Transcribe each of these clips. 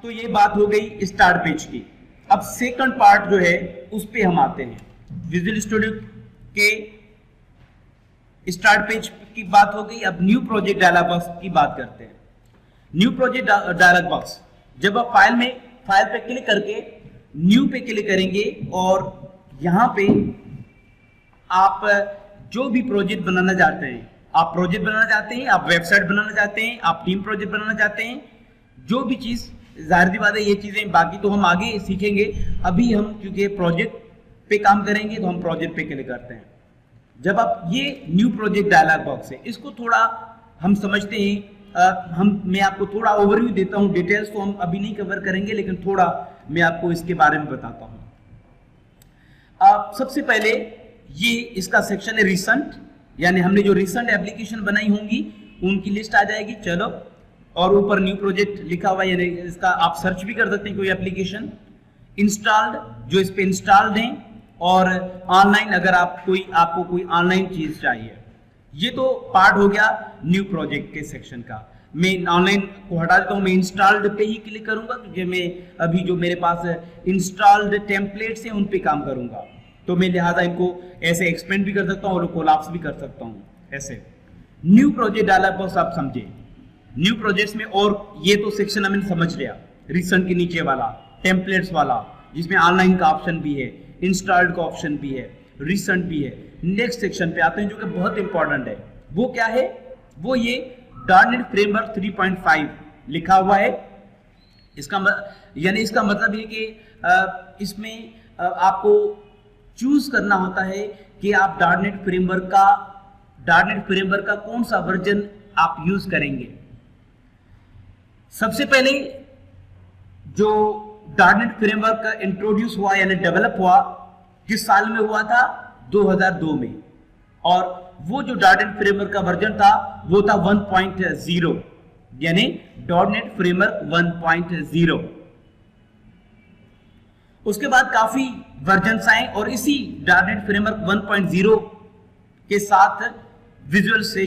तो ये बात हो गई स्टार्ट पेज की। अब सेकंड पार्ट जो है उस पे हम आते हैं। विजुअल स्टूडियो के स्टार्ट पेज की बात हो गई। अब न्यू प्रोजेक्ट डायलॉग बॉक्स की बात करते हैं। न्यू प्रोजेक्ट डायलॉग बॉक्स, जब आप फाइल पे क्लिक करके न्यू पे क्लिक करेंगे और यहां पे आप जो भी प्रोजेक्ट बनाना चाहते हैं, आप प्रोजेक्ट बनाना चाहते हैं, आप वेबसाइट बनाना चाहते हैं, आप टीम प्रोजेक्ट बनाना चाहते हैं, जो भी चीज, जाहिर सी बात है ये चीजें बाकी तो हम आगे सीखेंगे। अभी हम क्योंकि प्रोजेक्ट पे काम करेंगे तो हम प्रोजेक्ट पे क्लिक करते हैं। जब आप ये न्यू प्रोजेक्ट डायलॉग बॉक्स है, इसको थोड़ा हम समझते हैं। मैं आपको थोड़ा ओवरव्यू देता हूं। डिटेल्स तो हम अभी नहीं कवर करेंगे, लेकिन थोड़ा मैं आपको इसके बारे में बताता हूं। सबसे पहले ये इसका सेक्शन है रिसेंट, यानी हमने जो रिसेंट एप्लीकेशन बनाई होंगी उनकी लिस्ट आ जाएगी। चलो, और ऊपर न्यू प्रोजेक्ट लिखा हुआ है, यानी इसका आप सर्च भी कर सकते हैं कोई एप्लीकेशन। इंस्टॉल्ड, जो इस पे इंस्टॉल्ड है, और ऑनलाइन, अगर आपको कोई ऑनलाइन चीज चाहिए। ये तो पार्ट हो गया न्यू प्रोजेक्ट के सेक्शन का। मैं ऑनलाइन को हटा देता हूं, मैं इंस्टॉल्ड पे ही क्लिक करूंगा क्योंकि मैं अभी जो मेरे पास इंस्टॉल्ड टेम्पलेट्स हैं उन पे काम करूंगा, तो मैं लिहाजा इनको ऐसे एक्सपेंड भी कर सकता हूं और कोलैप्स भी कर सकता हूं ऐसे। न्यू प्रोजेक्ट डायलॉग बॉक्स आप समझे, न्यू प्रोजेक्ट्स में, और ये तो सेक्शन हमने समझ लिया, रिसेंट के नीचे वाला, टेम्पलेट्स वाला, जिसमें ऑनलाइन का ऑप्शन भी है, इंस्टॉल्ड का ऑप्शन भी है, रिसेंट भी है। नेक्स्ट सेक्शन पे आते हैं जो कि बहुत इंपॉर्टेंट है। वो क्या है? वो ये .NET फ्रेमवर्क 3.5 लिखा हुआ है। इसका मतलब ये कि इसमें आपको चूज करना होता है कि आप .NET फ्रेमवर्क का कौन सा वर्जन आप यूज करेंगे। सबसे पहले जो .NET फ्रेमवर्क का इंट्रोड्यूस हुआ, यानी डेवलप हुआ, किस साल में हुआ था? 2002 में। और वो जो .NET फ्रेमवर्क का वर्जन था वो था 1.0, यानी .NET फ्रेमवर्क 1.0। उसके बाद काफी वर्जन्स आए और इसी .NET फ्रेमवर्क 1.0 के साथ विजुअल C#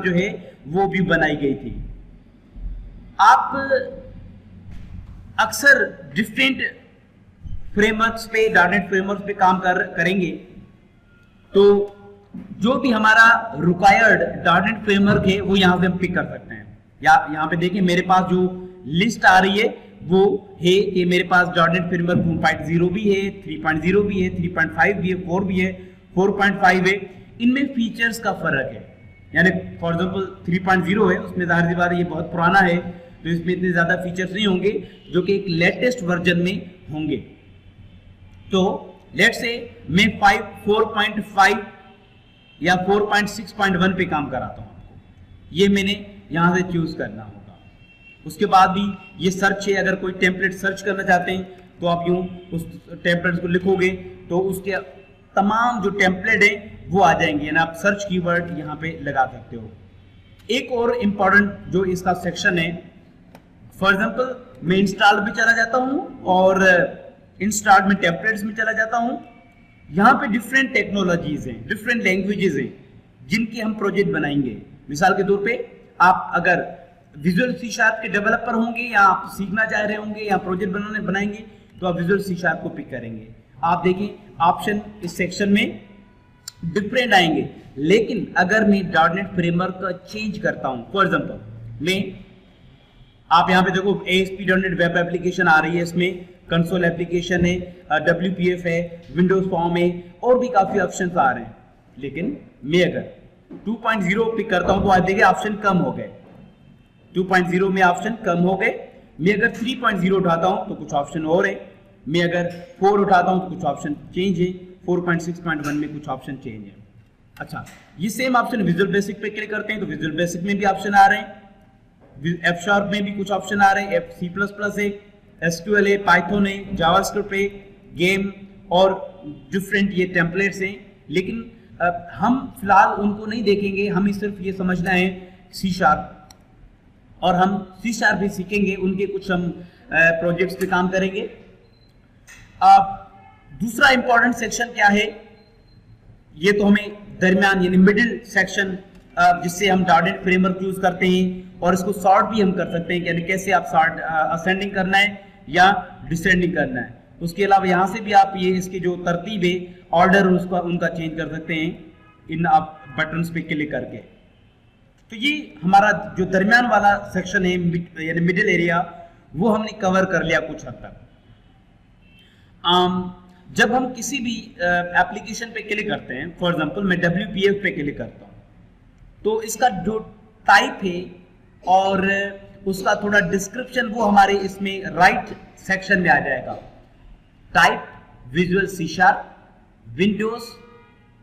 जो है वो भी बनाई गई थी। आप अक्सर डिफरेंट फ्रेमवर्क्स पे, .NET फ्रेमवर्क्स पे काम करेंगे, तो जो भी हमारा रिक्वायर्ड .NET फ्रेमवर्क है वो यहाँ से हम पिक कर सकते हैं। या यहाँ पे देखिए मेरे पास जो लिस्ट आ रही है वो है कि मेरे पास .NET फ्रेमवर्क 2.0 भी है, 3.0 भी है, 3.5 भी है, 4 भी है, 4.5 है। इनमें फीचर्स का फर्क है। यानी फॉर एग्जांपल 3.0 है, उसमें जाहिर सी बात है ये बहुत पुराना है, तो इसमें इतने ज्यादा फीचर्स नहीं होंगे जो कि एक लेटेस्ट वर्जन में होंगे। तो लेट्स से मैं 4.5 या 4.6.1 पे काम कराता हूं आपको, ये मैंने यहां से चूज करना होगा। उसके बाद भी ये सर्च है, अगर कोई टेम्पलेट सर्च करना चाहते हैं तो आप यूं उस टेम्पलेट को लिखोगे तो उसके तमाम जो टेम्पलेट है वो आ जाएंगे, यानी आप सर्च कीवर्ड यहाँ पे लगा सकते हो। एक और इम्पॉर्टेंट जो इसका सेक्शन है, फॉर एग्जाम्पल मैं इंस्टॉल भी चला जाता हूँ और इंस्टॉल में टेम्पलेट्स में चला जाता हूँ। यहाँ पे डिफरेंट टेक्नोलॉजीज हैं, डिफरेंट लैंग्वेजेस हैं जिनके हम प्रोजेक्ट बनाएंगे। मिसाल के तौर पे आप अगर विजुअल C# के डेवलपर होंगे या आप सीखना चाह रहे होंगे या प्रोजेक्ट बनाएंगे तो आप विजुअल C# को पिक करेंगे। आप देखें ऑप्शन इस सेक्शन में डिफरेंट आएंगे, लेकिन अगर मैं .NET फ्रेमवर्क का चेंज करता हूं, फॉर एग्जांपल मैं, आप यहां पे देखो ASP.NET वेब एप्लीकेशन आ रही है, इसमें कंसोल एप्लीकेशन है, WPF है, विंडोज फॉर्म है, और भी काफी ऑप्शंस आ रहे हैं। लेकिन मैं अगर 2.0 पिक करता हूं तो आप देखिए ऑप्शन कम हो गए, 2.0 में ऑप्शन कम हो गए। मैं अगर 3.0 उठाता हूं तो कुछ ऑप्शन और है, मैं अगर 4 उठाता हूं तो कुछ ऑप्शन चेंज है, 4.6.1 में कुछ ऑप्शन चेंज है। अच्छा, ये सेम ऑप्शन विजुअल बेसिक पे क्लिक करते हैं तो विजुअल बेसिक में भी ऑप्शन आ रहे हैं, F# में भी कुछ ऑप्शन आ रहे हैं, C++ है, SQL है, पाइथन है, जावास्क्रिप्ट है, गेम और डिफरेंट ये टेम्पलेट्स हैं। लेकिन हम फिलहाल उनको नहीं देखेंगे, हमें सिर्फ ये समझना है C#, और हम C# भी सीखेंगे, उनके कुछ हम प्रोजेक्ट्स पे काम करेंगे। दूसरा इंपॉर्टेंट सेक्शन क्या है, ये तो हमें दरमियान यानी मिडिल सेक्शन जिससे हम डॉटेड फ्रेमवर्क यूज करते हैं, और इसको सॉर्ट भी हम कर सकते हैं, यानी कैसे आप सॉर्ट असेंडिंग करना है या डिसेंडिंग करना है। उसके अलावा यहाँ से भी आप ये इसकी जो तरतीब है, ऑर्डर उसका उनका चेंज कर सकते हैं इन आप बटन्स पे क्लिक करके। तो ये हमारा जो दरमियान वाला सेक्शन है, यानी मिडिल एरिया, वो हमने कवर कर लिया कुछ हद तक। जब हम किसी भी एप्लीकेशन पे क्लिक करते हैं, फॉर एग्जांपल मैं WPF पे क्लिक करता हूँ, तो इसका जो टाइप है और उसका थोड़ा डिस्क्रिप्शन वो हमारे इसमें राइट सेक्शन में आ जाएगा। Type visual C#, Windows,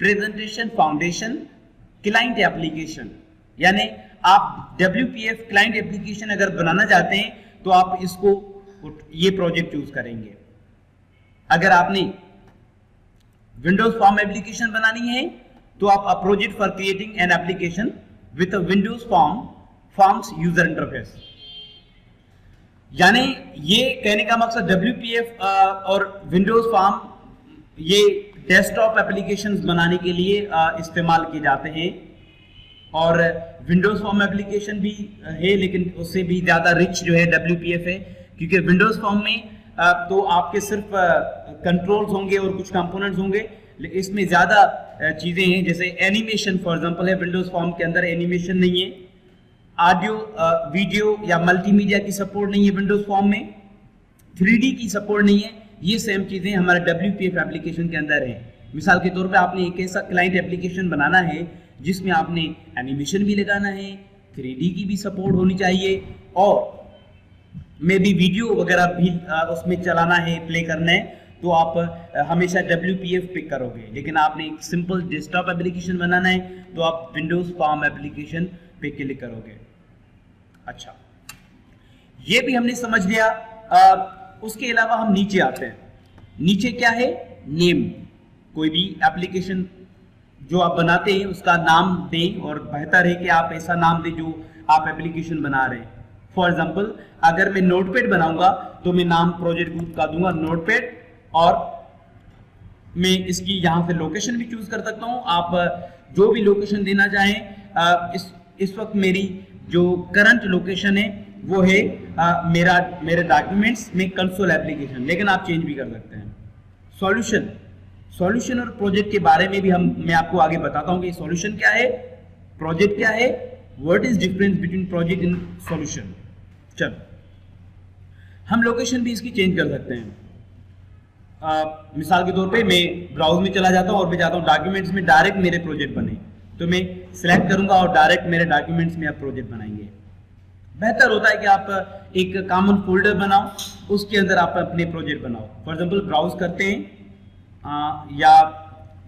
presentation foundation, client application. यानी आप WPF क्लाइंट एप्लीकेशन अगर बनाना चाहते हैं तो आप इसको ये प्रोजेक्ट चूज करेंगे। अगर आपने विंडोज फॉर्म एप्लीकेशन बनानी है तो आप a project for creating an application with a Windows forms user interface. यानी ये कहने का मकसद WPF और विंडोज फॉर्म ये डेस्कटॉप एप्लीकेशंस बनाने के लिए इस्तेमाल किए जाते हैं, और विंडोज फॉर्म एप्लीकेशन भी है, लेकिन उससे भी ज़्यादा रिच जो है WPF है, क्योंकि विंडोज फॉर्म में तो आपके सिर्फ कंट्रोल्स होंगे और कुछ कंपोनेंट्स होंगे, इसमें ज़्यादा चीज़ें हैं, जैसे एनिमेशन फॉर एग्जांपल है, विंडोज फॉर्म के अंदर एनिमेशन नहीं है, ऑडियो वीडियो या मल्टीमीडिया की सपोर्ट नहीं है विंडोज फॉर्म में, 3D की सपोर्ट नहीं है। ये सेम चीज़ें हमारे WPF एप्लीकेशन के अंदर है। मिसाल के तौर पे आपने एक ऐसा क्लाइंट एप्लीकेशन बनाना है जिसमें आपने एनिमेशन भी लगाना है, 3D की भी सपोर्ट होनी चाहिए, और मे भी वीडियो वगैरह भी उसमें चलाना है, प्ले करना है, तो आप हमेशा WPF पिक करोगे। लेकिन आपने एक सिंपल डेस्कटॉप एप्लीकेशन बनाना है तो आप विंडोज फॉर्म एप्लीकेशन पे क्लिक करोगे। अच्छा, ये भी हमने समझ लिया। उसके अलावा हम नीचे आते हैं। नीचे क्या है? नेम। कोई भी एप्लीकेशन जो आप बनाते हैं उसका नाम दें, और बेहतर है कि आप ऐसा नाम दें जो आप एप्लीकेशन बना रहे हैं। फॉर एग्जांपल अगर मैं नोटपैड बनाऊंगा तो मैं नाम प्रोजेक्ट ग्रुप का दूंगा नोटपैड, और मैं इसकी यहाँ से लोकेशन भी चूज कर सकता हूँ। आप जो भी लोकेशन देना चाहें, इस वक्त मेरी जो करंट लोकेशन है वो है मेरे डॉक्यूमेंट्स में कंसोल एप्लीकेशन, लेकिन आप चेंज भी कर सकते हैं। सॉल्यूशन और प्रोजेक्ट के बारे में भी मैं आपको आगे बताता हूँ कि सॉल्यूशन क्या है, प्रोजेक्ट क्या है, what is difference between project and solution. चलो, हम लोकेशन भी इसकी चेंज कर सकते हैं। मिसाल के तौर पे मैं ब्राउज में चला जाता हूँ और मैं जाता हूँ डॉक्यूमेंट्स में, डायरेक्ट मेरे प्रोजेक्ट बने, तो मैं सिलेक्ट करूंगा और डायरेक्ट मेरे डॉक्यूमेंट्स में आप प्रोजेक्ट बनाएंगे। बेहतर होता है कि आप एक कॉमन फोल्डर बनाओ, उसके अंदर आप अपने प्रोजेक्ट बनाओ। फॉर एग्जांपल ब्राउज करते हैं या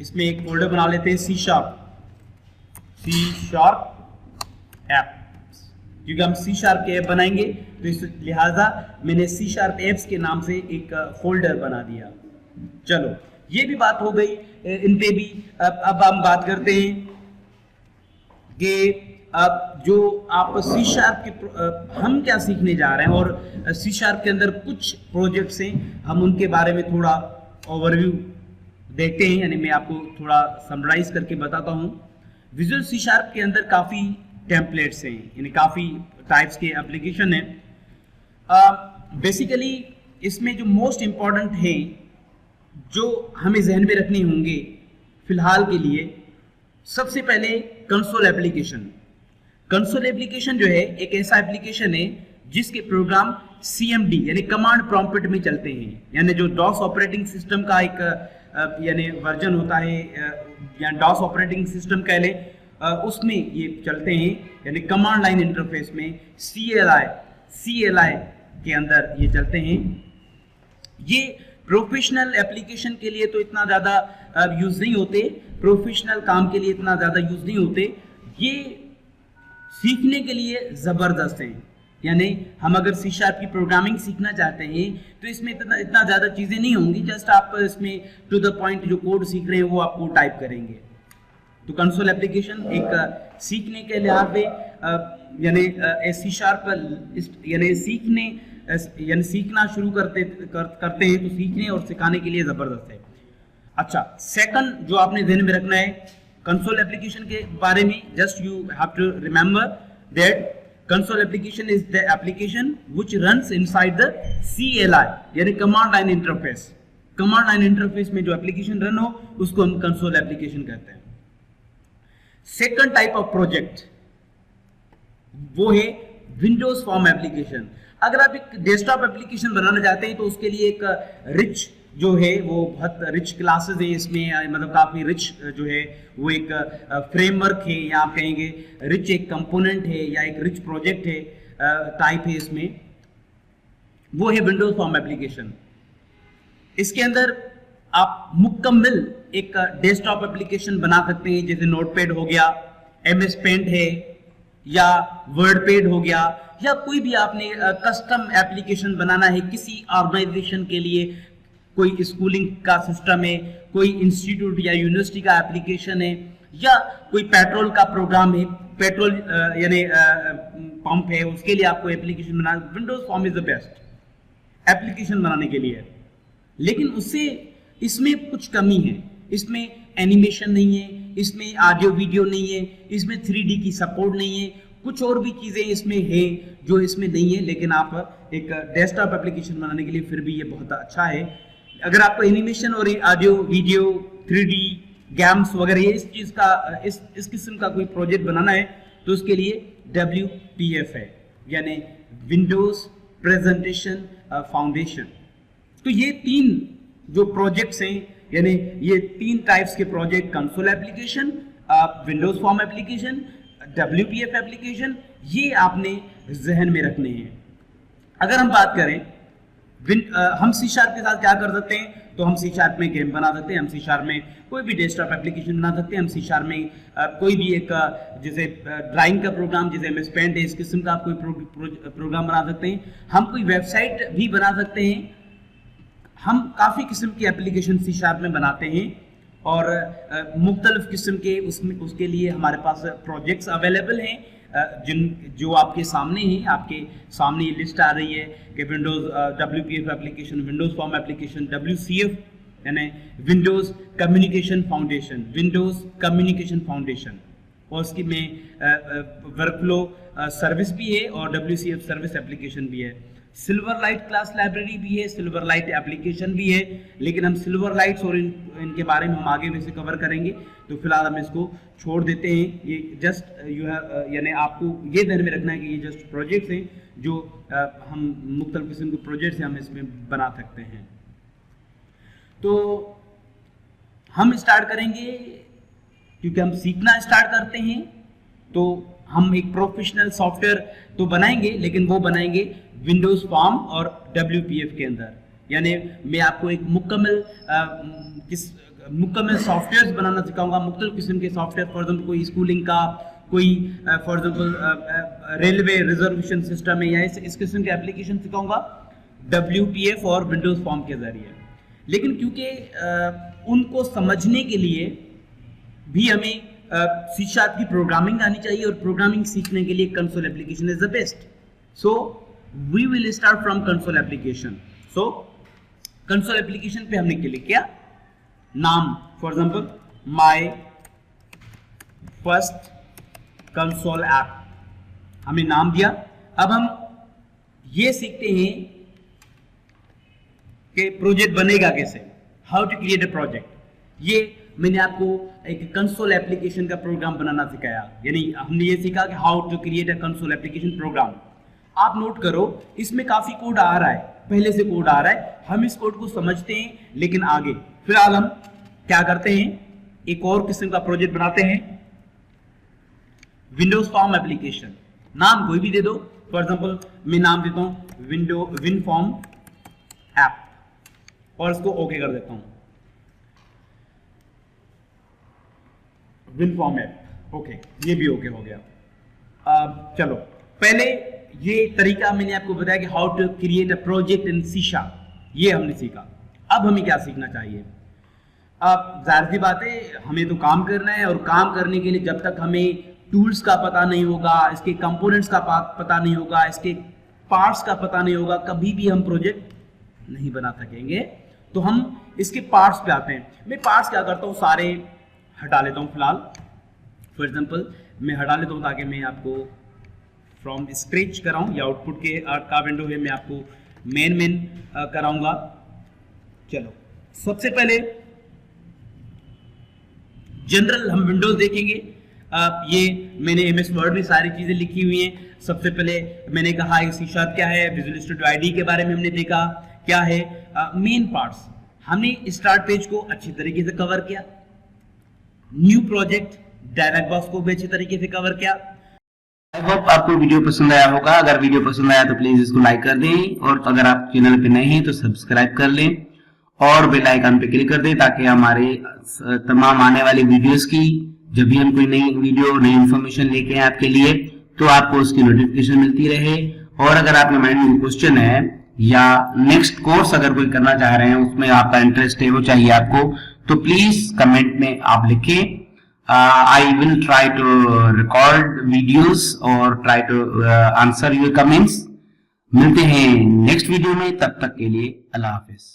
इसमें एक फोल्डर बना लेते हैं C# ऐप, क्योंकि हम C# के ऐप बनाएंगे, तो इस लिहाजा मैंने C# ऐप्स के नाम से एक फोल्डर बना दिया। चलो, ये भी बात हो गई इन पे भी। अब हम बात करते हैं कि अब जो आप C# के हम क्या सीखने जा रहे हैं, और C# के अंदर कुछ प्रोजेक्ट्स हैं, हम उनके बारे में थोड़ा ओवरव्यू देखते हैं, यानी मैं आपको थोड़ा समराइज करके बताता हूँ। विजुअल C# के अंदर काफ़ी टेम्पलेट्स हैं, यानी काफ़ी टाइप्स के एप्लीकेशन हैं। बेसिकली इसमें जो मोस्ट इम्पॉर्टेंट है जो हमें जहन में रखने होंगे फिलहाल के लिए, सबसे पहले कंसोल एप्लीकेशन। कंसोल एप्लीकेशन जो है एक ऐसा एप्लीकेशन है जिसके प्रोग्राम CMD यानी कमांड प्रॉम्प्ट में चलते हैं, यानी जो डॉस ऑपरेटिंग सिस्टम का एक यानी वर्जन होता है, या डॉस ऑपरेटिंग सिस्टम कह लें, उसमें ये चलते हैं, यानी कमांड लाइन इंटरफेस में CLI के अंदर ये चलते हैं। ये प्रोफेशनल एप्लीकेशन के लिए तो इतना ज़्यादा यूज़ नहीं होते, प्रोफेशनल काम के लिए इतना ज़्यादा यूज़ नहीं होते। ये सीखने के लिए ज़बरदस्त हैं, यानी हम अगर C# की प्रोग्रामिंग सीखना चाहते हैं तो इसमें इतना ज़्यादा चीज़ें नहीं होंगी, जस्ट आप इसमें टू द पॉइंट जो कोड सीख रहे हैं वो आपको टाइप करेंगे। तो कंसोल एप्लीकेशन एक सीखने के लिहाज से यानी C# यानी सीखना शुरू करते हैं तो सीखने और सिखाने के लिए ज़बरदस्त है। अच्छा, सेकंड जो आपने ध्यान में रखना है कंसोल एप्लीकेशन के बारे में just you have to remember that console application is the application which runs inside the CLI यानी command line interface. Command line interface में जो एप्लीकेशन रन हो उसको हम कंसोल एप्लीकेशन कहते हैं। सेकंड टाइप ऑफ प्रोजेक्ट वो है विंडोज फॉर्म एप्लीकेशन। अगर आप एक डेस्कटॉप एप्लीकेशन बनाना चाहते हैं तो उसके लिए एक रिच जो है वो बहुत रिच क्लासेस है इसमें, मतलब काफी रिच जो है वो एक फ्रेमवर्क है या आप कहेंगे रिच एक कंपोनेंट है या एक रिच प्रोजेक्ट है टाइप है इसमें, वो है विंडोज फॉर्म एप्लीकेशन। इसके अंदर आप मुकम्मल एक डेस्कटॉप एप्लीकेशन बना सकते हैं, जैसे नोटपैड हो गया, MS पेंट है या वर्डपैड हो गया, या कोई भी आपने कस्टम एप्लीकेशन बनाना है किसी ऑर्गेनाइजेशन के लिए, कोई स्कूलिंग का सिस्टम है, कोई इंस्टीट्यूट या यूनिवर्सिटी का एप्लीकेशन है, या कोई पेट्रोल का प्रोग्राम है, पेट्रोल यानी पंप है, उसके लिए आपको application banana, Windows form is the best application बनाने के लिए। लेकिन उससे इसमें कुछ कमी है, इसमें एनिमेशन नहीं है, इसमें ऑडियो वीडियो नहीं है, इसमें 3D की सपोर्ट नहीं है, कुछ और भी चीजें इसमें है जो इसमें नहीं है। लेकिन आप एक डेस्कटॉप एप्लीकेशन बनाने के लिए फिर भी ये बहुत अच्छा है। अगर आपको एनिमेशन और ऑडियो वीडियो 3D गेम्स वगैरह इस चीज का इस किस्म का कोई प्रोजेक्ट बनाना है तो उसके लिए WPF है, यानी विंडोज प्रेजेंटेशन फाउंडेशन। तो ये तीन जो प्रोजेक्ट्स हैं, यानी ये तीन टाइप्स के project, console application, Windows form application, WPF application, ये आपने जहन में रखने हैं। अगर हम बात करें हम C# के साथ क्या कर सकते हैं, तो हम C# में गेम बना सकते हैं, हम C# में कोई भी डेस्कटॉप एप्लीकेशन बना सकते हैं, हम C# में कोई भी एक जैसे ड्राइंग का प्रोग्राम जैसे MS पेंट है, इस किस्म का आप कोई प्रोग्राम बना सकते हैं। हम कोई वेबसाइट भी बना सकते हैं। हम काफ़ी किस्म की एप्लीकेशन C# में बनाते हैं और मुख्तलिफ किस्म के उसके लिए हमारे पास प्रोजेक्ट्स अवेलेबल हैं, जो आपके सामने हैं। आपके सामने ये लिस्ट आ रही है कि Windows WPF application, Windows form application, WCF यानी Windows communication foundation, Windows communication foundation, और उसकी में वर्कफ्लो सर्विस भी है और WCF सर्विस एप्लीकेशन भी है। सिल्वर लाइट क्लास लाइब्रेरी भी है, सिल्वर लाइट एप्लीकेशन भी है, लेकिन हम सिल्वर लाइट्स और इनके बारे में हम आगे वैसे कवर करेंगे, तो फिलहाल हम इसको छोड़ देते हैं। ये जस्ट यू हैव यानी आपको ये ध्यान में रखना है कि ये जस्ट प्रोजेक्ट्स हैं जो हम मुख्तलिफ किस्म के प्रोजेक्ट्स हम इसमें बना सकते हैं। तो हम स्टार्ट करेंगे, क्योंकि हम सीखना स्टार्ट करते हैं तो हम एक प्रोफेशनल सॉफ्टवेयर तो बनाएंगे, लेकिन वो बनाएंगे विंडोज फॉर्म और WPF के अंदर। यानी मैं आपको एक मुकम्मल सॉफ्टवेयर बनाना सिखाऊंगा, मुख्तलिफ किस्म के सॉफ्टवेयर, फॉर एग्जाम्पल कोई स्कूलिंग का, कोई for example railway reservation system है, या इस किस्म के एप्लीकेशन सिखाऊंगा WPF और विंडोज फॉर्म के जरिए। लेकिन क्योंकि उनको समझने के लिए भी हमें C# की प्रोग्रामिंग आनी चाहिए, और प्रोग्रामिंग सीखने के लिए console application is the best. So we will start from console application. So console application पे हमने क्लिक किया, नाम for example my first console app, हमें नाम दिया। अब हम ये सीखते हैं कि प्रोजेक्ट बनेगा कैसे, how to create a project. ये मैंने आपको एक कंसोल एप्लीकेशन का प्रोग्राम बनाना सिखाया, यानी हमने ये सीखा कि how to create a console application program. आप नोट करो, इसमें काफी कोड आ रहा है, पहले से कोड आ रहा है, हम इस कोड को समझते हैं, लेकिन आगे फिलहाल हम क्या करते हैं, एक और किस्म का प्रोजेक्ट बनाते हैं, विंडोज फॉर्म एप्लीकेशन। नाम कोई भी दे दो, फॉर एग्जांपल मैं नाम देता हूं विन फॉर्म ऐप, और इसको ओके कर देता हूं, विन फॉर्म ऐप। ओके, ये भी ओके हो गया। चलो, पहले ये तरीका मैंने आपको बताया कि how to create a project in C#, ये हमने सीखा। अब हमें क्या सीखना चाहिए? अब जाहिर सी बात है, हमें तो काम करना है, और काम करने के लिए जब तक हमें टूल्स का पता नहीं होगा, इसके कंपोनेंट्स का पता नहीं होगा, इसके पार्ट्स का पता नहीं होगा, कभी भी हम प्रोजेक्ट नहीं बना सकेंगे। तो हम इसके पार्ट्स पे आते हैं। मैं पार्ट्स क्या करता हूँ, सारे हटा लेता हूँ फिलहाल। फॉर एग्जाम्पल मैं हटा लेता हूँ ताकि मैं आपको फ्रॉम स्क्रैच कराऊँ, या आउटपुट के का विंडो है मैं आपको मेन कराऊंगा। चलो सबसे पहले जनरल हम विंडोज देखेंगे। ये मैंने एमएस वर्ड में सारी चीजें लिखी हुई हैं। सबसे पहले मैंने कहा सी शार्प क्या है, विजुअल स्टूडियो आईडी के बारे में हमने देखा क्या है। मेन पार्ट्स हमने स्टार्ट पेज को अच्छी तरीके से कवर किया, न्यू प्रोजेक्ट डायलॉग बॉक्स को भी अच्छी तरीके से कवर किया। आई होप आपको वीडियो पसंद आया होगा। अगर वीडियो पसंद आया तो प्लीज इसको लाइक कर दें, और अगर आप चैनल पे नए हैं तो सब्सक्राइब कर लें और बेल आइकन पे क्लिक कर दें, ताकि हमारे तमाम आने वाली वीडियोस की जब भी हम कोई नई वीडियो नई इन्फॉर्मेशन लेके आए आपके लिए तो आपको उसकी नोटिफिकेशन मिलती रहे। और अगर आपके माइंड में क्वेश्चन है या नेक्स्ट कोर्स अगर कोई करना चाह रहे हैं, उसमें आपका इंटरेस्ट है, वो चाहिए आपको, तो प्लीज कमेंट में आप लिखें। I will try to record videos और try to answer your comments। मिलते हैं नेक्स्ट वीडियो में, तब तक के लिए अल्लाह हाफिज।